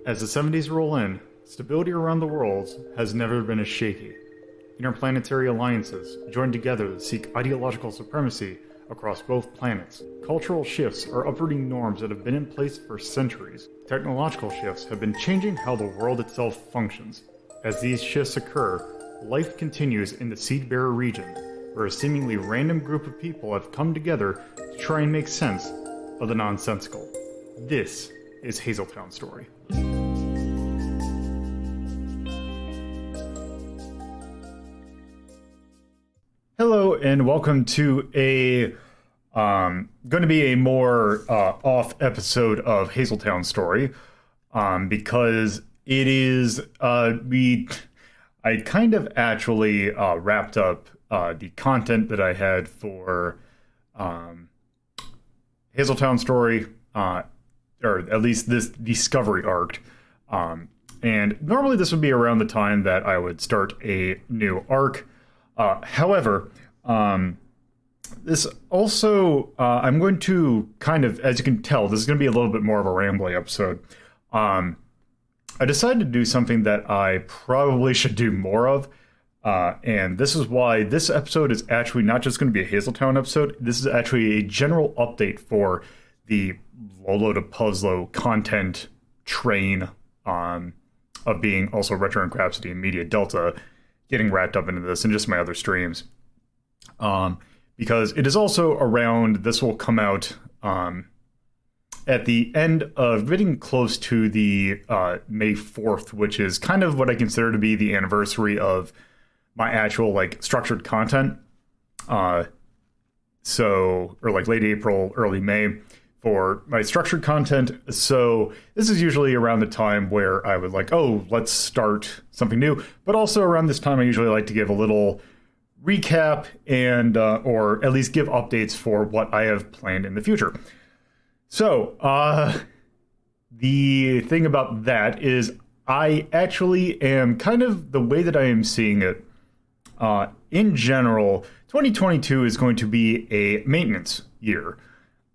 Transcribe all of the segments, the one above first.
As the 70s roll in, stability around the world has never been as shaky. Interplanetary alliances join together to seek ideological supremacy across both planets. Cultural shifts are uprooting norms that have been in place for centuries. Technological shifts have been changing how the world itself functions. As these shifts occur, life continues in the Seed-Bearer region, where a seemingly random group of people have come together to try and make sense of the nonsensical. This is Hazeltown Story. Hello and welcome to going to be a more off episode of Hazeltown Story, because it is I kind of actually wrapped up the content that I had for Hazeltown Story, or at least this Discovery arc. And normally this would be around the time that I would start a new arc. However, this also, I'm going to kind of, as you can tell, this is going to be a little bit more of a rambling episode. I decided to do something that I probably should do more of. And this is why this episode is actually not just going to be a Hazeltown episode. This is actually a general update for the Lolo to Puzzlo content train, of being also Retro and Crapsody and Media Delta getting wrapped up into this and just my other streams. Because it is also around, this will come out at the end of getting close to the May 4th, which is kind of what I consider to be the anniversary of my actual structured content. Or late April, early May for my structured content. So this is usually around the time where I would let's start something new. But also around this time, I usually like to give a little recap and or at least give updates for what I have planned in the future. So the thing about that is I actually am kind of the way that I am seeing it. In general, 2022 is going to be a maintenance year.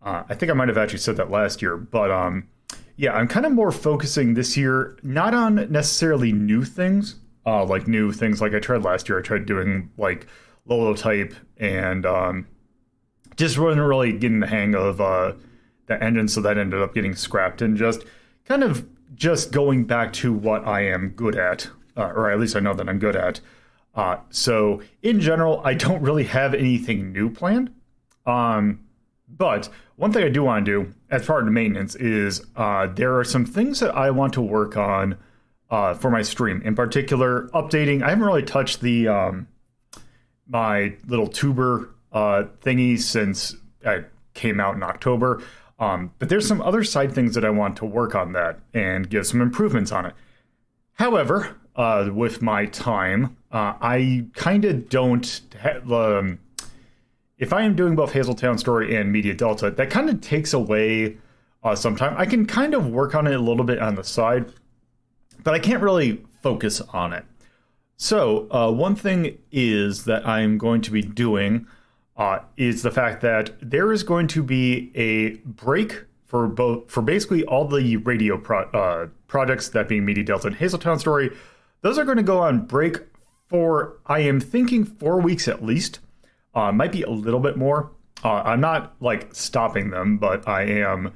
I think I might have actually said that last year, but yeah, I'm kind of more focusing this year not on necessarily new things, new things like I tried last year. I tried doing Lolo type and just wasn't really getting the hang of the engine, so that ended up getting scrapped and just going back to what I am good at, or at least I know that I'm good at. So in general, I don't really have anything new planned. But one thing I do want to do as part of the maintenance is there are some things that I want to work on for my stream. In particular, updating. I haven't really touched the my little tuber thingy since I came out in October. But there's some other side things that I want to work on that and give some improvements on it. However, with my time, I kind of don't have... if I am doing both Hazeltown Story and Media Delta, that kind of takes away some time. I can kind of work on it a little bit on the side, but I can't really focus on it. So one thing is that I'm going to be doing is the fact that there is going to be a break for basically all the radio projects, that being Media Delta and Hazeltown Story. Those are going to go on break for, I am thinking, 4 weeks at least. Might be a little bit more. I'm not stopping them, but I am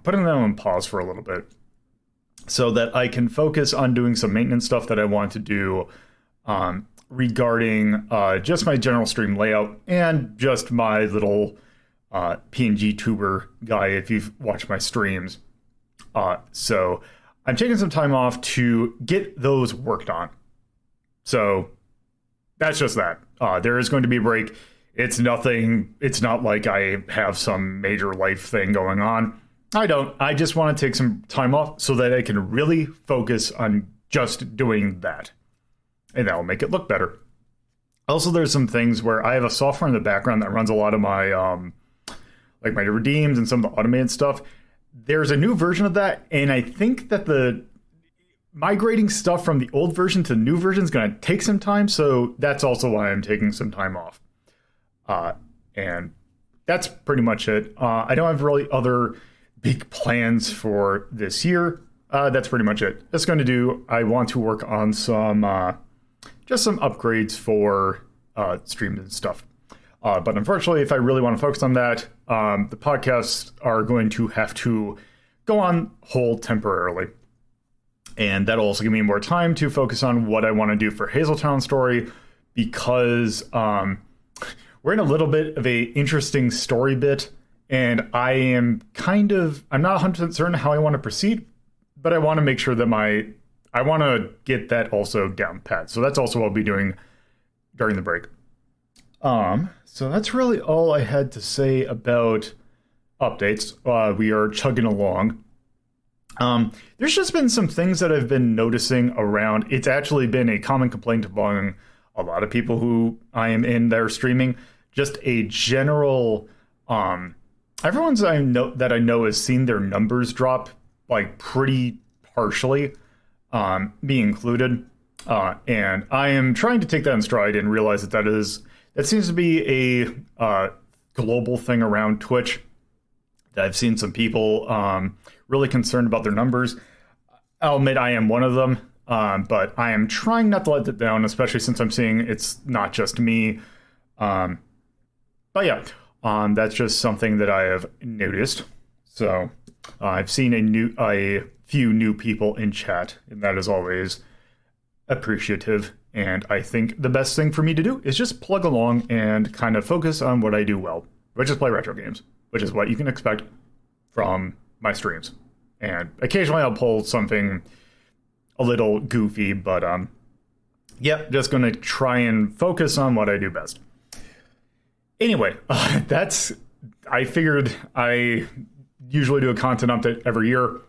putting them on pause for a little bit so that I can focus on doing some maintenance stuff that I want to do regarding just my general stream layout and just my little PNG tuber guy if you've watched my streams. So I'm taking some time off to get those worked on. So that's just that. There is going to be a break. It's nothing. It's not like I have some major life thing going on. I don't. I just want to take some time off so that I can really focus on just doing that. And that will make it look better. Also, there's some things where I have a software in the background that runs a lot of my, my redeems and some of the automated stuff. There's a new version of that, and I think that the migrating stuff from the old version to the new version is going to take some time, so that's also why I'm taking some time off. And that's pretty much it. I don't have really other big plans for this year. that's pretty much it. I want to work on just some upgrades for streams and stuff. But unfortunately, if I really want to focus on that, the podcasts are going to have to go on hold temporarily. And that'll also give me more time to focus on what I want to do for Hazeltown story, because we're in a little bit of a interesting story bit, and I'm not 100% certain how I want to proceed, but I want to make sure that I want to get that also down pat. So that's also what I'll be doing during the break. So that's really all I had to say about updates. We are chugging along. There's just been some things that I've been noticing around. It's actually been a common complaint among a lot of people who I am in their streaming. Just a general, everyone's that I know has seen their numbers drop like pretty partially, me included. And I am trying to take that in stride and realize that seems to be a global thing around Twitch. I've seen some people really concerned about their numbers. I'll admit I am one of them, but I am trying not to let it down, especially since I'm seeing it's not just me. But yeah, that's just something that I have noticed. So I've seen a few new people in chat, and that is always appreciative. And I think the best thing for me to do is just plug along and kind of focus on what I do well, which is play retro games, which is what you can expect from my streams. And occasionally I'll pull something a little goofy, but just going to try and focus on what I do best. Anyway, I figured I usually do a content update every year.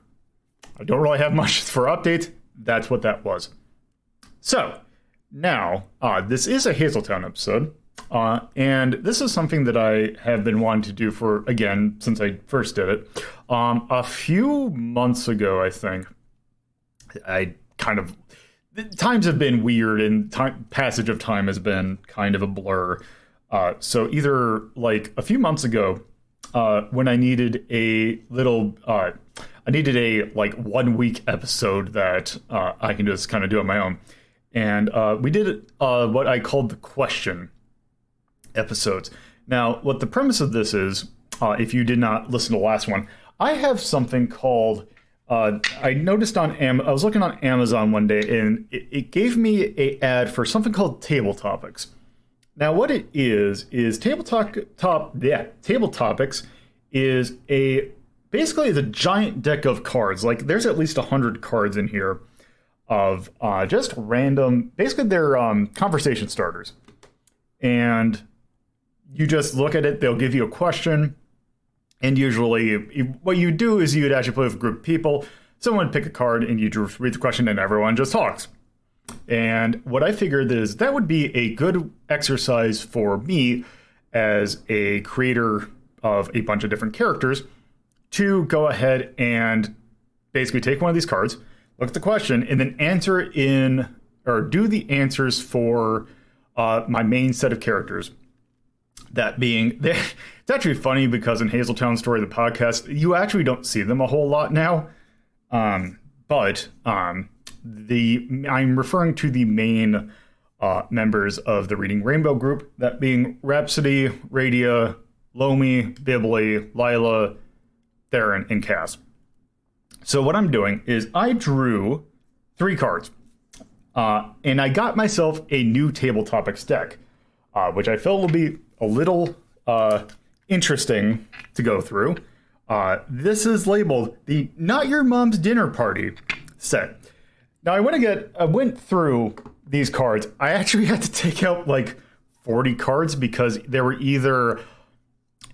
I don't really have much for updates. That's what that was. So now, this is a Hazeltown episode. And this is something that I have been wanting to do since I first did it. A few months ago, I think, times have been weird, and passage of time has been kind of a blur. So either like a few months ago, when I needed a 1 week episode that I can just kind of do on my own. And we did what I called the question episodes. Now, what the premise of this is, if you did not listen to the last one, I have something called, I noticed I was looking on Amazon one day, and it gave me an ad for something called Table Topics. Now, what it is Table Topics is basically the giant deck of cards. Like, there's at least 100 cards in here of just random, basically they're conversation starters. And you just look at it, they'll give you a question, and usually what you do is you'd actually play with a group of people, someone would pick a card, and you just read the question, and everyone just talks. And what I figured is that would be a good exercise for me as a creator of a bunch of different characters to go ahead and basically take one of these cards, look at the question, and then do the answers for my main set of characters. That being, it's actually funny because in Hazeltown Story, the podcast, you actually don't see them a whole lot now. But I'm referring to the main members of the Reading Rainbow group, that being Rhapsody, Radia, Lomi, Bibli, Lila, Theron, and Cass. So what I'm doing is I drew 3 cards, and I got myself a new Table Topics deck, which I feel will be a little interesting to go through. This is labeled the Not Your Mom's Dinner Party set. Now, I went through these cards. I actually had to take out like 40 cards because there were either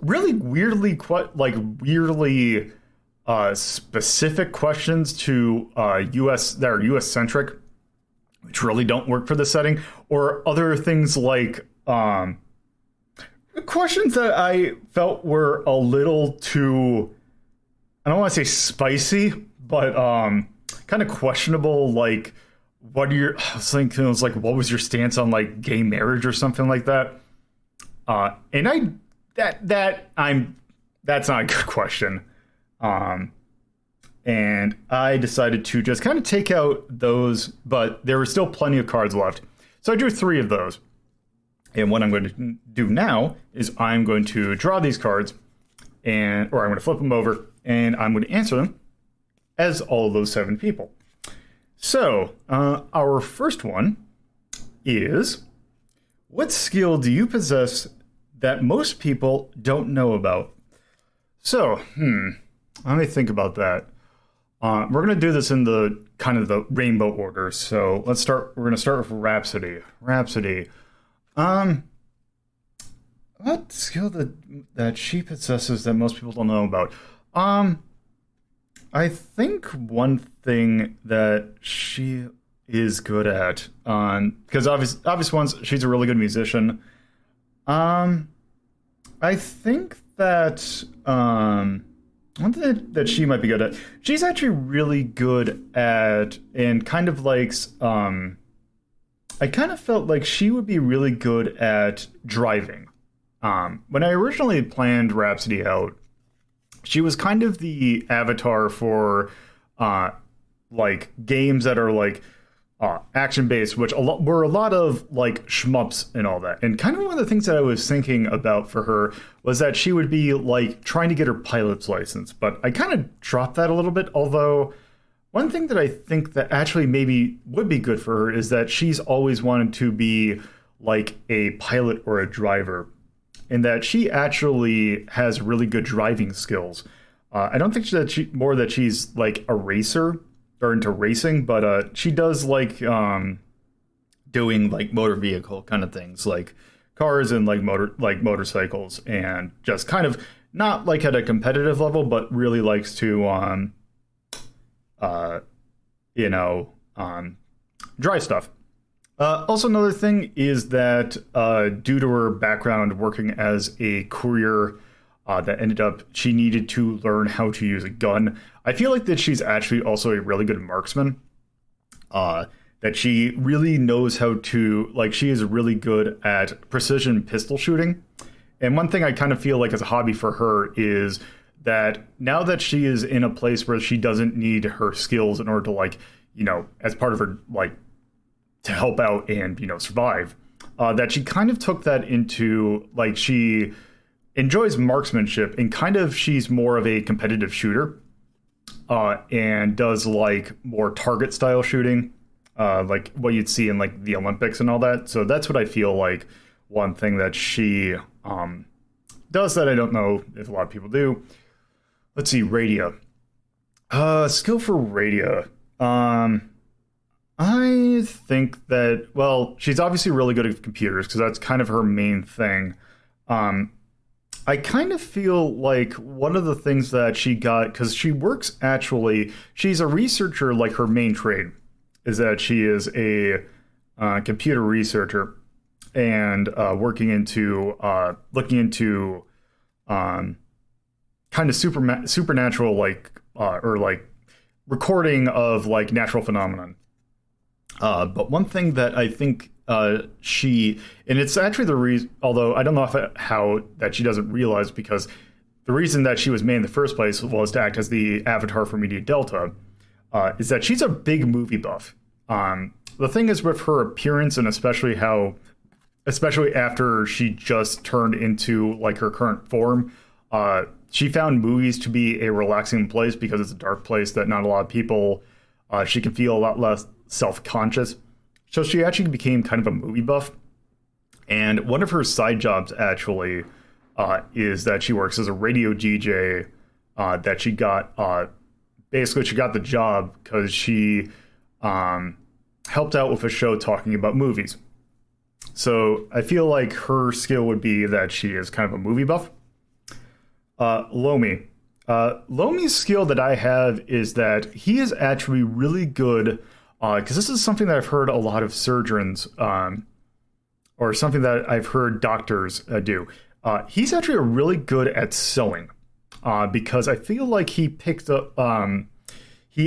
really weirdly specific questions to U.S. that are U.S. centric, which really don't work for the setting, or other things like questions that I felt were a little too, I don't want to say spicy, but kind of questionable. Like, what was your stance on like gay marriage or something like that? And that's not a good question. and I decided to just kind of take out those, but there were still plenty of cards left. So I drew 3 of those. And what I'm going to do now is I'm going to draw these cards, or I'm going to flip them over, and I'm going to answer them as all of those 7 people. So our first one is, what skill do you possess that most people don't know about? So, let me think about that. We're going to do this in the kind of the rainbow order. So let's start. We're going to start with Rhapsody. What skill that she possesses that most people don't know about? I think one thing that she is good at, because obvious ones, she's a really good musician. I think that one thing that she might be good at, she's actually really good at, and kind of likes, I kind of felt like she would be really good at driving. When I originally planned Rhapsody out, she was kind of the avatar for like games that are like action-based, which were a lot of like shmups and all that. And kind of one of the things that I was thinking about for her was that she would be like trying to get her pilot's license. But I kind of dropped that a little bit, although one thing that I think that actually maybe would be good for her is that she's always wanted to be like a pilot or a driver, and that she actually has really good driving skills. I don't think that she's like a racer or into racing, but she does like doing like motor vehicle kind of things, like cars and like motorcycles, and just kind of not like at a competitive level, but really likes to dry stuff. Also, another thing is that due to her background working as a courier, that ended up she needed to learn how to use a gun. I feel like that she's actually also a really good marksman. That she really knows how to, like, she is really good at precision pistol shooting. And one thing I kind of feel like as a hobby for her is that now that she is in a place where she doesn't need her skills in order to, like, as part of her, like, to help out and, survive, that she kind of took that into, like, she enjoys marksmanship, and kind of she's more of a competitive shooter, and does, like, more target style shooting, like what you'd see in, like, the Olympics and all that. So that's what I feel like one thing that she does that I don't know if a lot of people do. Let's see, Radia. Skill for Radia. I think that, well, she's obviously really good at computers because that's kind of her main thing. I kind of feel like one of the things that she got, because she's a researcher, like her main trade is that she is a computer researcher and looking into kind of supernatural, like, or like recording of like natural phenomenon. But one thing that I think and it's actually the reason, although I don't know how that she doesn't realize, because the reason that she was made in the first place was to act as the avatar for Media Delta, is that she's a big movie buff. The thing is with her appearance, and especially after she just turned into like her current form, she found movies to be a relaxing place because it's a dark place that not a lot of people, she can feel a lot less self-conscious. So she actually became kind of a movie buff. And one of her side jobs actually is that she works as a radio DJ, that she got, basically she got the job because she helped out with a show talking about movies. So I feel like her skill would be that she is kind of a movie buff. Lomi. Lomi's skill that I have is that he is actually really good, because this is something that I've heard a lot of surgeons, or something that I've heard doctors do. He's actually really good at sewing, because I feel like he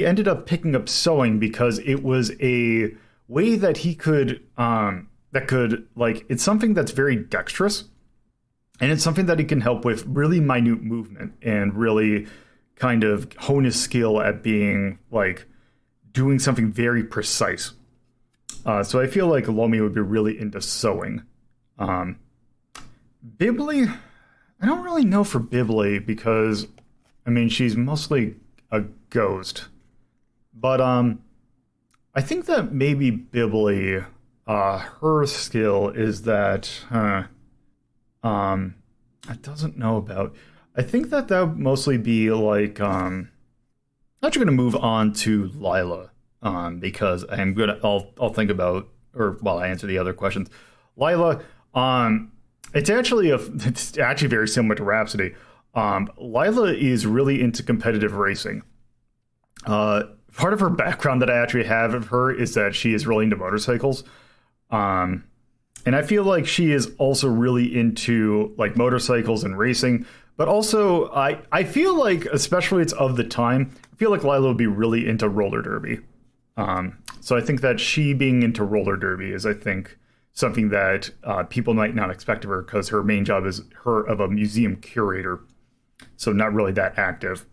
ended up picking up sewing because it was a way that he could, like, it's something that's very dexterous, and it's something that he can help with really minute movement and really kind of hone his skill at being like doing something very precise. So I feel like Lomi would be really into sewing. Bibli, I don't really know for Bibli because, I mean, she's mostly a ghost. But I think that maybe Bibli, her skill is that, I doesn't know about. I think that would mostly be like, I'm actually going to move on to Lila, because I'll think about, or while I answer the other questions. Lila, it's actually very similar to Rhapsody. Lila is really into competitive racing. Part of her background that I actually have of her is that she is really into motorcycles. And I feel like she is also really into like motorcycles and racing, but also I feel like, especially it's of the time, I feel like Lila would be really into roller derby. So I think that she being into roller derby is, I think, something that people might not expect of her because her main job is her of a museum curator. So not really that active,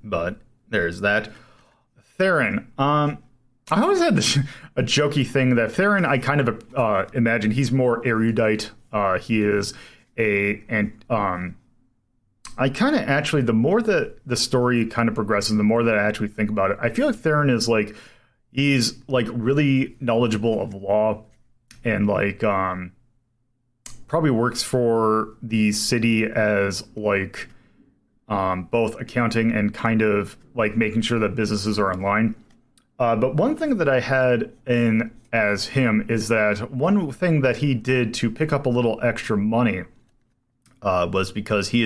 but there's that. Theron, I always had a jokey thing that Theron, I kind of imagine he's more erudite. He is I kind of actually, the more that the story kind of progresses, the more that I actually think about it, I feel like Theron is like, he's like really knowledgeable of law and like probably works for the city as like both accounting and kind of like making sure that businesses are in line. But one thing that I had in as him is that one thing that he did to pick up a little extra money was because he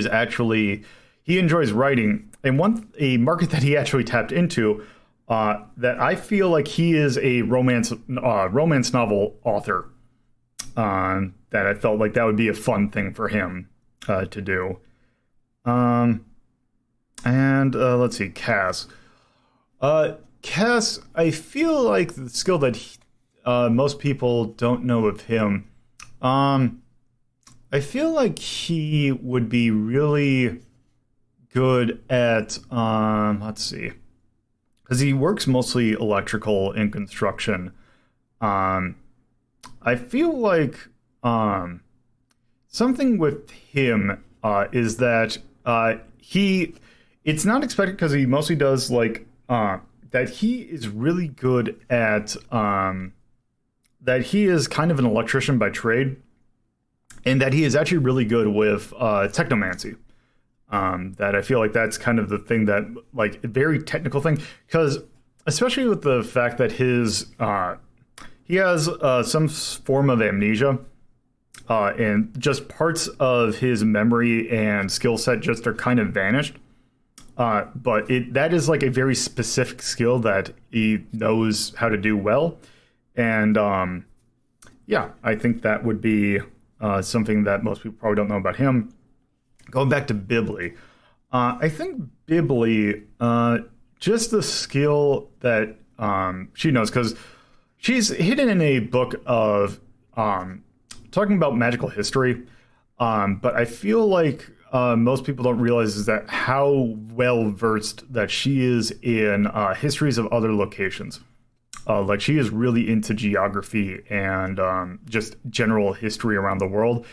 enjoys writing, and a market that he actually tapped into that I feel like he is a romance novel author. That I felt like that would be a fun thing for him to do. And let's see, Cass. Cass, I feel like the skill that most people don't know of him. I feel like he would be really good at, let's see, because he works mostly electrical and construction. I feel like something with him is that it's not expected because he mostly does like, that he is really good at, that he is kind of an electrician by trade. And that he is actually really good with technomancy. That I feel like that's kind of the thing that, like, a very technical thing. Because, especially with the fact that he has some form of amnesia. And just parts of his memory and skill set just are kind of vanished. But that is like a very specific skill that he knows how to do well. And, yeah, I think that would be... something that most people probably don't know about him. Going back to Bibli, I think Bibli, just the skill that she knows, because she's hidden in a book of talking about magical history, but I feel like most people don't realize is that how well versed that she is in histories of other locations. Like she is really into geography and just general history around the world.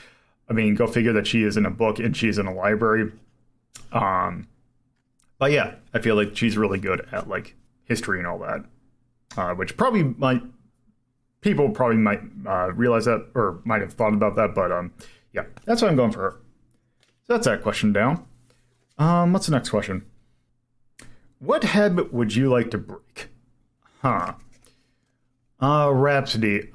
I mean, go figure that she is in a book and she's in a library. But yeah, I feel like she's really good at like history and all that, which people probably might realize that or might have thought about that. But yeah, that's why I'm going for her. So that's that question down. What's the next question? What habit would you like to break? Rhapsody.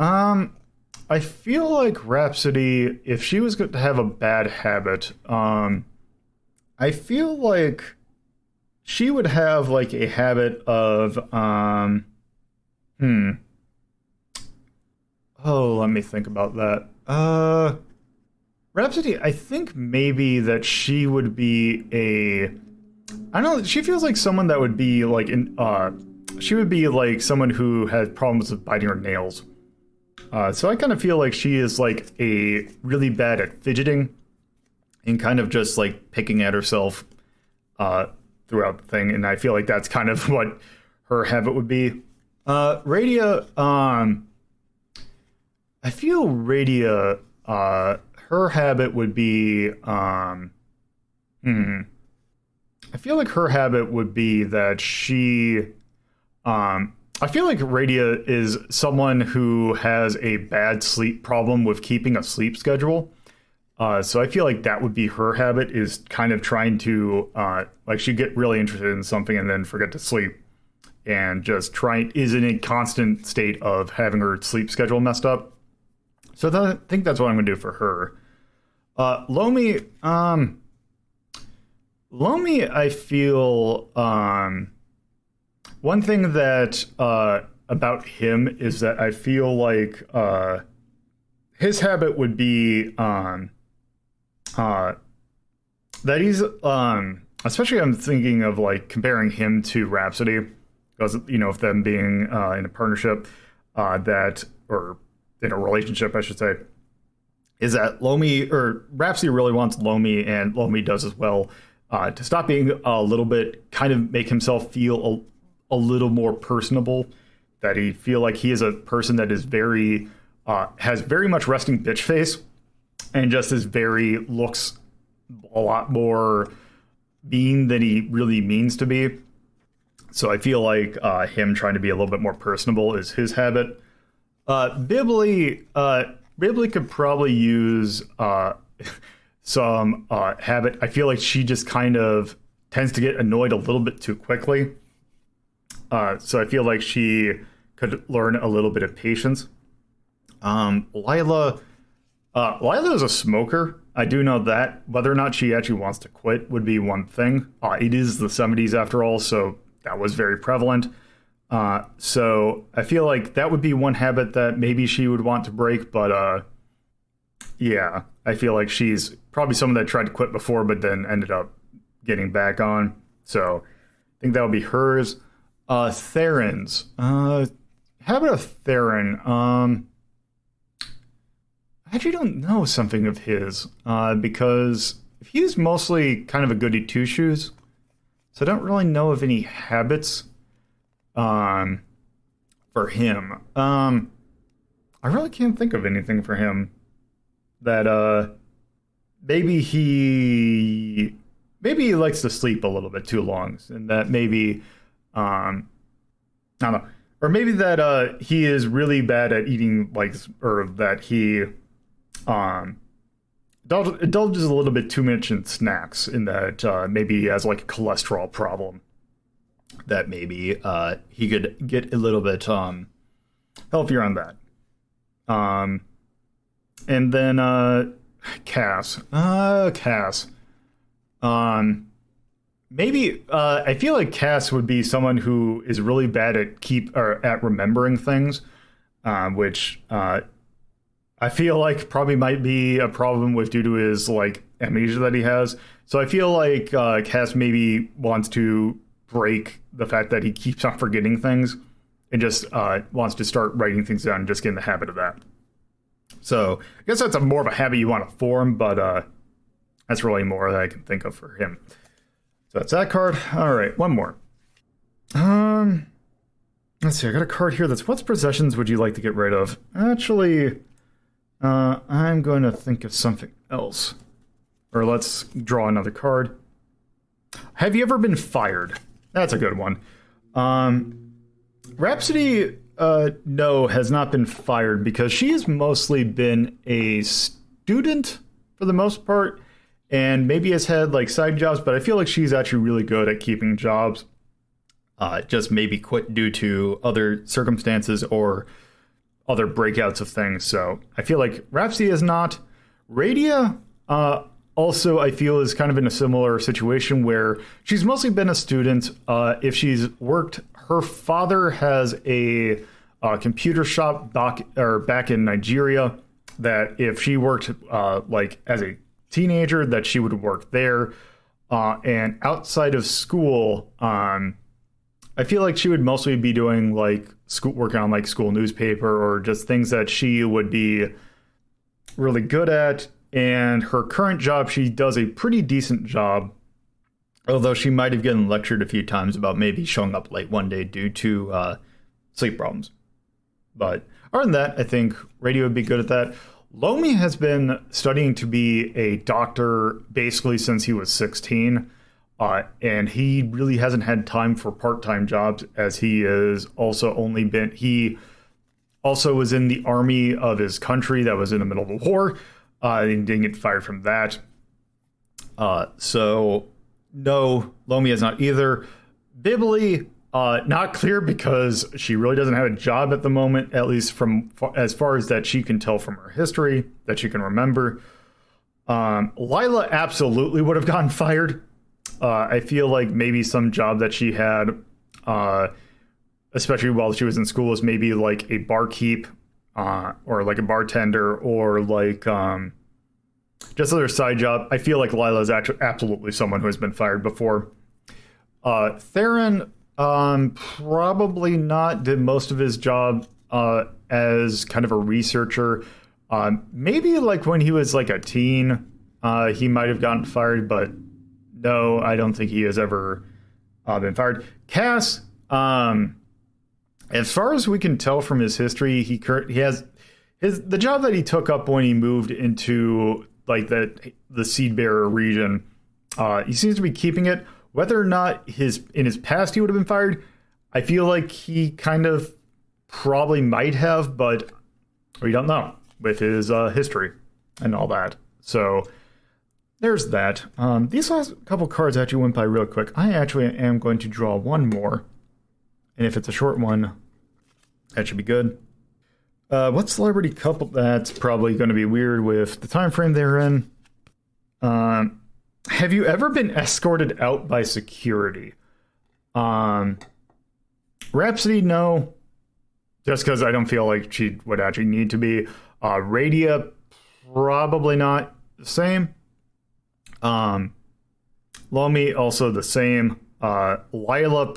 I feel like Rhapsody, if she was going to have a bad habit, I feel like she would have like a habit of, oh, let me think about that. Rhapsody, I think maybe that she would be I don't know, she feels like someone that would be like she would be like someone who has problems with biting her nails. So I kind of feel like she is like really bad at fidgeting and kind of just like picking at herself. throughout the thing, and I feel like that's kind of what her habit would be. Radia, I feel Radia, her habit would be, I feel like her habit would be that I feel like Radia is someone who has a bad sleep problem with keeping a sleep schedule. So I feel like that would be her habit, is kind of trying to, like, she'd get really interested in something and then forget to sleep, and just is in a constant state of having her sleep schedule messed up. So I think that's what I'm going to do for her. Lomi, I feel, one thing that, about him is that I feel like, his habit would be, that he's, especially I'm thinking of like comparing him to Rhapsody, because, you know, of them being in a partnership, or in a relationship, I should say, is that Rhapsody really wants Lomi, and Lomi does as well, to stop being a little bit, kind of make himself feel a little more personable, that he feel like he is a person that is very, has very much resting bitch face, and just looks a lot more mean than he really means to be. So I feel like him trying to be a little bit more personable is his habit. Bibley could probably use some habit. I feel like she just kind of tends to get annoyed a little bit too quickly. So I feel like she could learn a little bit of patience. Lila is a smoker. I do know that. Whether or not she actually wants to quit would be one thing. It is the 70s after all, so that was very prevalent. So I feel like that would be one habit that maybe she would want to break, but yeah, I feel like she's probably someone that tried to quit before but then ended up getting back on. So I think that would be hers. Theron's. Habit of Theron. I actually don't know something of his, because he's mostly kind of a goody two-shoes, so I don't really know of any habits for him. I really can't think of anything for him that maybe he likes to sleep a little bit too long, and that maybe I don't know, or maybe that he is really bad at eating, like, or that he indulges a little bit too much in snacks, in that maybe he has like a cholesterol problem, that maybe he could get a little bit healthier on that. And then Cass. Maybe I feel like Cass would be someone who is really bad at remembering things, which I feel like probably might be a problem due to his like amnesia that he has. So I feel like Cass maybe wants to break the fact that he keeps on forgetting things, and just wants to start writing things down and just get in the habit of that. So I guess that's more of a habit you want to form, but that's really more that I can think of for him. So that's that card. All right, one more. Let's see. I got a card here that's, what possessions would you like to get rid of? Actually, I'm going to think of something else. Or let's draw another card. Have you ever been fired? That's a good one. Rhapsody, no, has not been fired, because she has mostly been a student for the most part, and maybe has had like side jobs, but I feel like she's actually really good at keeping jobs. Just maybe quit due to other circumstances or other breakouts of things. So I feel like Rhapsody is not. Radia, also, I feel is kind of in a similar situation where she's mostly been a student. If she's worked, her father has a computer shop back in Nigeria, that if she worked like as a teenager, that she would work there. And outside of school, I feel like she would mostly be doing like working on like school newspaper, or just things that she would be really good at. And her current job, she does a pretty decent job Although she might have gotten lectured a few times about maybe showing up late one day due to sleep problems. But other than that, I think Radio would be good at that. Lomi has been studying to be a doctor basically since he was 16. And he really hasn't had time for part-time jobs, as he also was in the army of his country that was in the middle of a war. And didn't get fired from that. So no, Lomi is not either. Bibli, not clear because she really doesn't have a job at the moment, at least from as far as that she can tell from her history, that she can remember. Lila absolutely would have gotten fired. I feel like maybe some job that she had, especially while she was in school, was maybe like a barkeep, or like a bartender, or like just another side job. I feel like Lila is actually absolutely someone who has been fired before. Theron, probably not. Did most of his job as kind of a researcher. Maybe like when he was like a teen, he might have gotten fired, but no, I don't think he has ever been fired. Cass, as far as we can tell from his history, he has the job that he took up when he moved into like the seed bearer region. He seems to be keeping it. Whether or not in his past he would have been fired, I feel like he kind of probably might have, but we don't know with his history and all that. So there's that. These last couple cards actually went by real quick. I actually am going to draw one more. And if it's a short one, that should be good. What celebrity couple? That's probably going to be weird with the time frame they're in. Have you ever been escorted out by security? Rhapsody, no. Just because I don't feel like she would actually need to be. Radia, probably not the same. Lomi, also the same. Lila,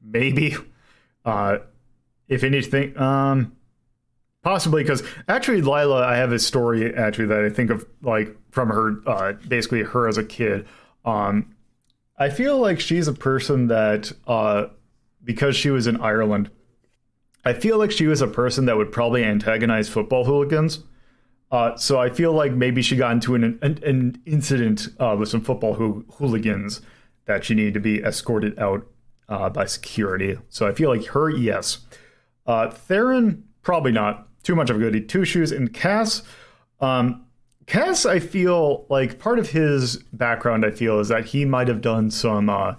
maybe. If anything, possibly, because actually Lila, I have a story actually that I think of like from her, basically her as a kid. I feel like she's a person that, because she was in Ireland, I feel like she was a person that would probably antagonize football hooligans. So I feel like maybe she got into an incident with some football hooligans that she needed to be escorted out by security. So I feel like her, yes. Theron, probably not. Too much of a goody two shoes. And Cass, Cass, I feel like part of his background, I feel, is that he might have done some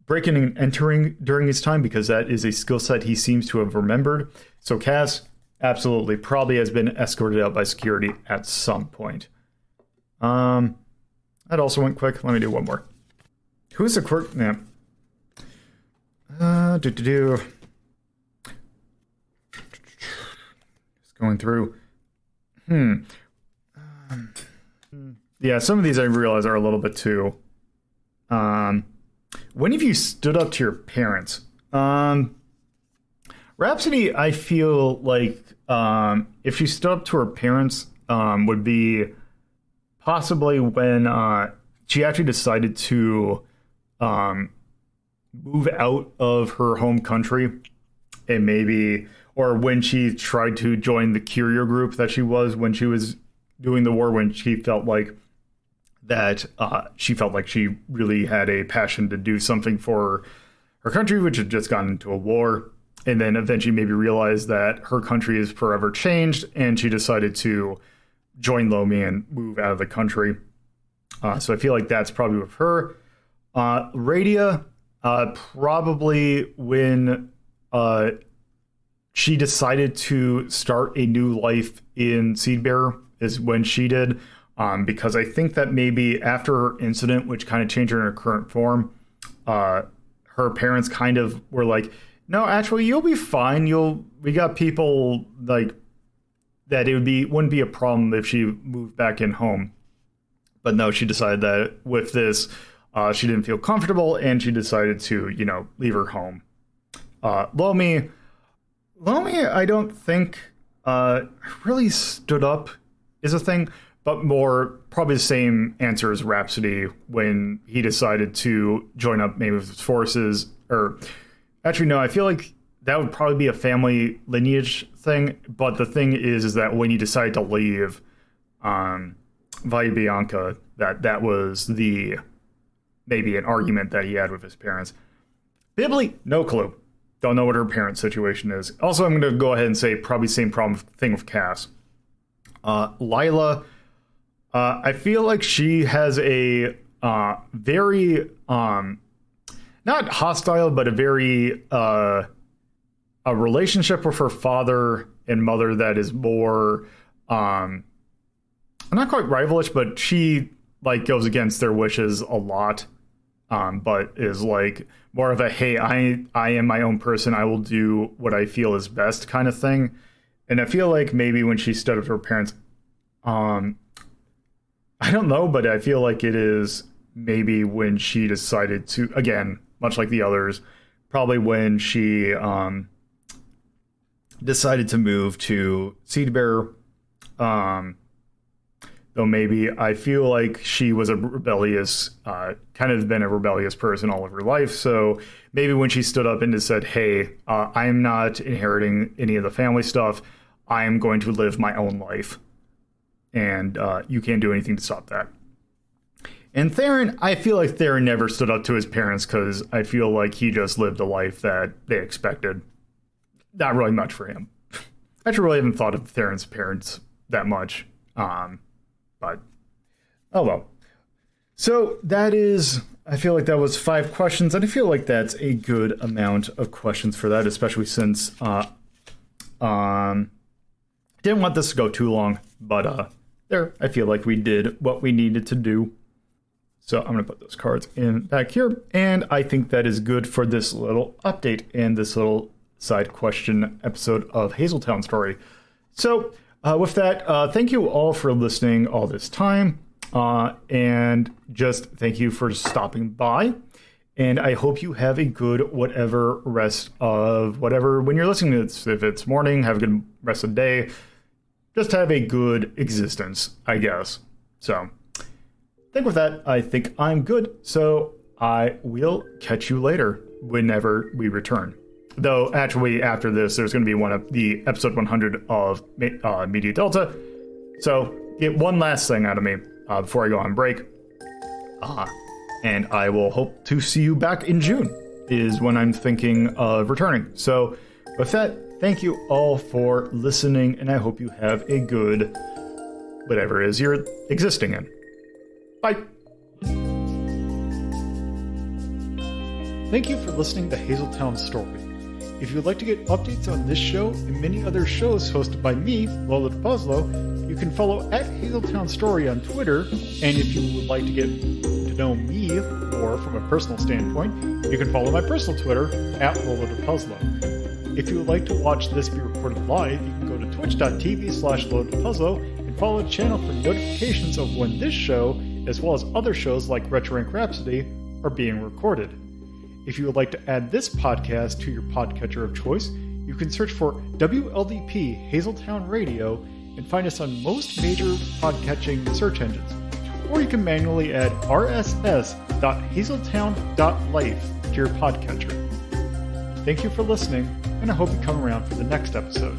breaking and entering during his time, because that is a skill set he seems to have remembered. So Cass, absolutely, probably has been escorted out by security at some point. That also went quick. Let me do one more. Who's the quirk? Yeah. Just going through. Yeah, some of these I realize are a little bit too. When have you stood up to your parents? Rhapsody, I feel like if she stood up to her parents, would be possibly when she actually decided to move out of her home country, and maybe, or when she tried to join the courier group that she was when she was doing the war, when she felt like that she really had a passion to do something for her country, which had just gotten into a war. And then eventually maybe realized that her country is forever changed, and she decided to join Lomi and move out of the country. So I feel like that's probably with her. Radia, probably when she decided to start a new life in Seedbearer is when she did. Because I think that maybe after her incident, which kind of changed her in her current form, her parents kind of were like, no, actually, you'll be fine. We got people like that. Wouldn't be a problem if she moved back in home. But no, she decided that with this, she didn't feel comfortable, and she decided to, leave her home. Lomi, I don't think really stood up is a thing, but more probably the same answer as Rhapsody when he decided to join up maybe with his forces. Or actually, no, I feel like that would probably be a family lineage thing. But the thing is that when he decided to leave Valle Bianca, that was maybe an argument that he had with his parents. Bibli, no clue. Don't know what her parents' situation is. Also, I'm going to go ahead and say probably same thing with Cass. Lila, I feel like she has a very not hostile, but a very a relationship with her father and mother that is more not quite rivalish, but she like goes against their wishes a lot. But is like more of a, hey, I am my own person. I will do what I feel is best kind of thing. And I feel like maybe when she stood up to her parents, I don't know, but I feel like it is maybe when she decided to, again, much like the others, probably when she decided to move to Seedbear. Though maybe I feel like she was a rebellious, kind of been a rebellious person all of her life. So maybe when she stood up and just said, hey, I'm not inheriting any of the family stuff. I'm going to live my own life. And you can't do anything to stop that. And Theron, I feel like Theron never stood up to his parents because I feel like he just lived a life that they expected. Not really much for him. I actually really haven't thought of Theron's parents that much. But, oh well. So that is, I feel like that was 5 questions, and I feel like that's a good amount of questions for that, especially since didn't want this to go too long, but there, I feel like we did what we needed to do. So I'm going to put those cards in back here, and I think that is good for this little update and this little side question episode of Hazeltown Story. So, with that, thank you all for listening all this time, and just thank you for stopping by, and I hope you have a good whatever rest of whatever, when you're listening to this, if it's morning, have a good rest of the day, just have a good existence, I guess. So, I think with that, I think I'm good, so I will catch you later whenever we return. Though, actually, after this, there's going to be one of the episode 100 of Media Delta. So, get one last thing out of me before I go on break. And I will hope to see you back in June, is when I'm thinking of returning. So, with that, thank you all for listening, and I hope you have a good whatever it is you're existing in. Bye. Thank you for listening to Hazeltown Story. If you would like to get updates on this show and many other shows hosted by me, Lola DePuzlo, you can follow at Hazeltown Story on Twitter, and if you would like to get to know me more from a personal standpoint, you can follow my personal Twitter at Lola DePuzlo. If you would like to watch this be recorded live, you can go to twitch.tv/Lola DePuzlo and follow the channel for notifications of when this show, as well as other shows like Retro Rank Rhapsody, are being recorded. If you would like to add this podcast to your podcatcher of choice, you can search for WLDP Hazeltown Radio and find us on most major podcatching search engines. Or you can manually add rss.hazeltown.life to your podcatcher. Thank you for listening, and I hope you come around for the next episode.